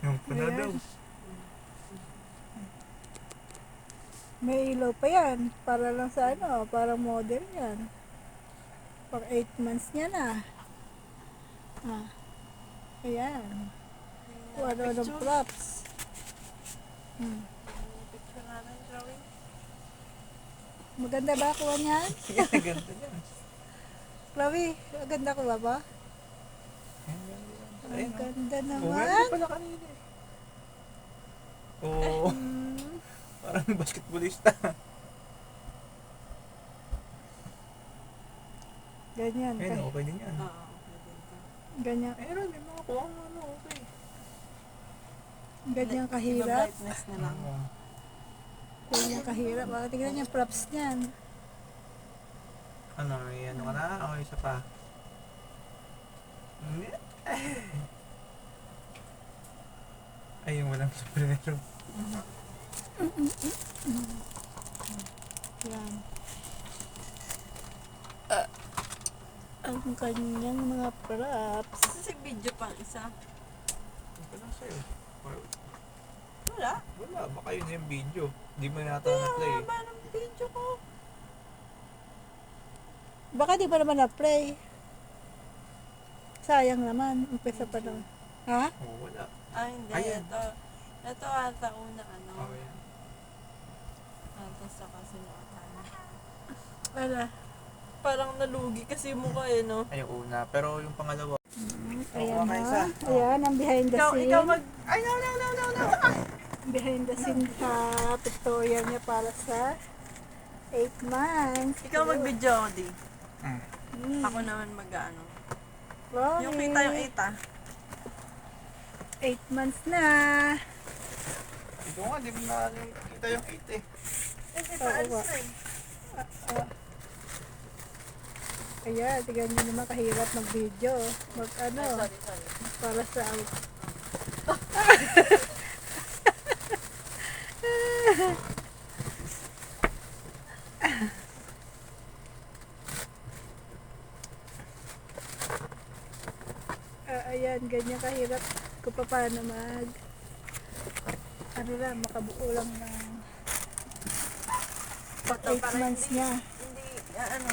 Yung puna daw. Ayan. May ilaw pa yan. Para lang sa ano, parang model yan. Pang 8 months niya na. Ah. Ayan. Kung ano ng props. Picture natin, drawing. Maganda ba kuha niyan? Yan, ganda niyan. Chloe, maganda kuha ba? Ayun, Ang ganda oh, meron naman. pala kanina eh. Oo, Hmm. parang basketballista. Ganyan. Ayun, okay din yan. Oo, pwede ito. Ganyan. Meron, may mga kuha mo ano, okay. Ganyan Iba kahirap. brightness na lang. Oo. Ganyan kahirap. Baka tignan niya props niyan. Ano, may ano ka na? O, isa pa. Hindi. Ay, yung walang sombrero. Yan. Ang kanyang mga props. Kasi video pang isa. Ano pa lang sa'yo? Wala. Wala, baka yun yung video. Di mo yata na-play. Haba ng video ko. Baka di pa naman na-play. Sayang naman. Umpisa pa lang. Ha? Oo, wala. Ah, hindi. Ayan. Ito ata una ano. Oh, yan. Ito sa kasunatan. Wala. Parang nalugi kasi yung mukha eh, no? Ay, yung una. Pero yung pangalawa. Ayan Okay, isa. na. Ayan, ang behind the Ikaw scene. Ay, no. Behind the scene sa pictorial niya para sa 8 months. Ikaw mag-video ako, di. Hmm. Ako naman mag-ano. Wow, Yung kita yung 8 ah. 8 months na. Ito nga, di mo na kita yung 8 eh. Kasi Oo, paalis ba? na eh. Ayan, tignan niyo naman kahirap mag-video. Ay, sorry. Para sa out. Ayan, ganyan kahirap kung paano mag ano lang, makabuo lang ng pag 8 Para months hindi- niya. Hindi, ano.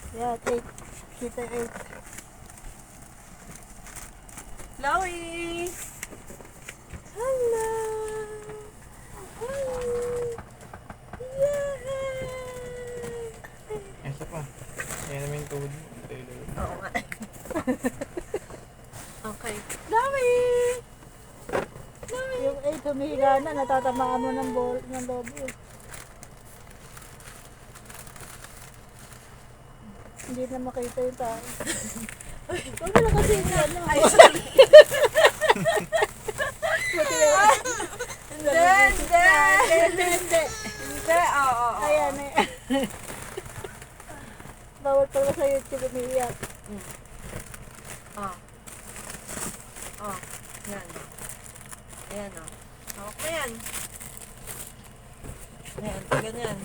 Ayan, 8. Kita 8. Chloe! Hello! Hi! Yay! Isa pa. Yan naman yung tuhod mo. Oo nga. Okay. Chloe! Yung 8 humihiga na, natatamaan mo ng ball, ng lobo. Hindi na makita yung tao. Huwag mo lang kasi yung ano. Ay, sorry. Buti na. Hindi. Hindi, oo. Ayan eh. Bawal pala sa YouTube umiiyak. Oh. Oh, yan. Ayan, oh. Hawak mo yan. Ayan, ganyan.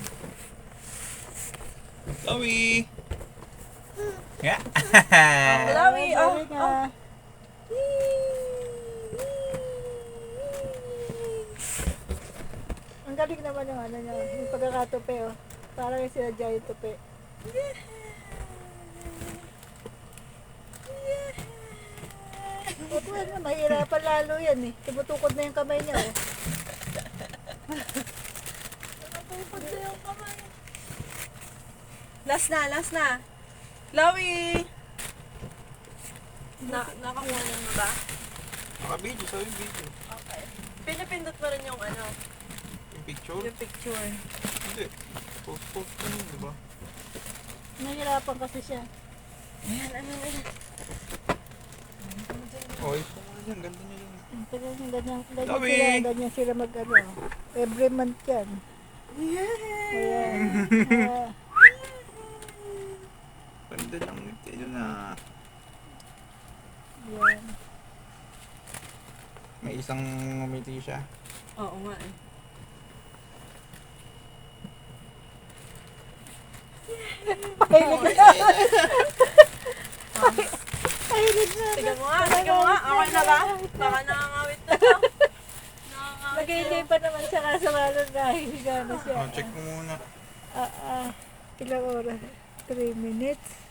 Chloe! Yeah! Chloe, oh. Galing ah. Ang galing naman yung ano niya, yung pagkakatupi oh. Parang yung sinadya yung tupi. Opo yan, mahirapan lalo yan eh. Tumutukod na yung kamay niya oh. Napupod na yung kamay. Last na. Chloe! Nakakuha na mo ba? Naka-video, sabi yung video. Okay. Pinipindot mo rin yung ano, Yung picture? yung picture. Hindi. Post ko yun, di ba? Nahirapan kasi siya. Ayan, ano na yun. Oh, ito mo yan. Ganda niya yun. Ganyan sila mag ano. Every month yan. Yay! Ayan. Ganda ng ngiti yun na. Ayan. May isang ngumiti siya. Oo nga eh. Mahilig na. Tiga mo nga, tiga mo nga. Okay na ba? Baka nakangawit na to. Nakangawit Nag-enjoy pa naman siya kaso lalo nahihiga na siya. Check mo muna. Ilang oras? 3 minutes.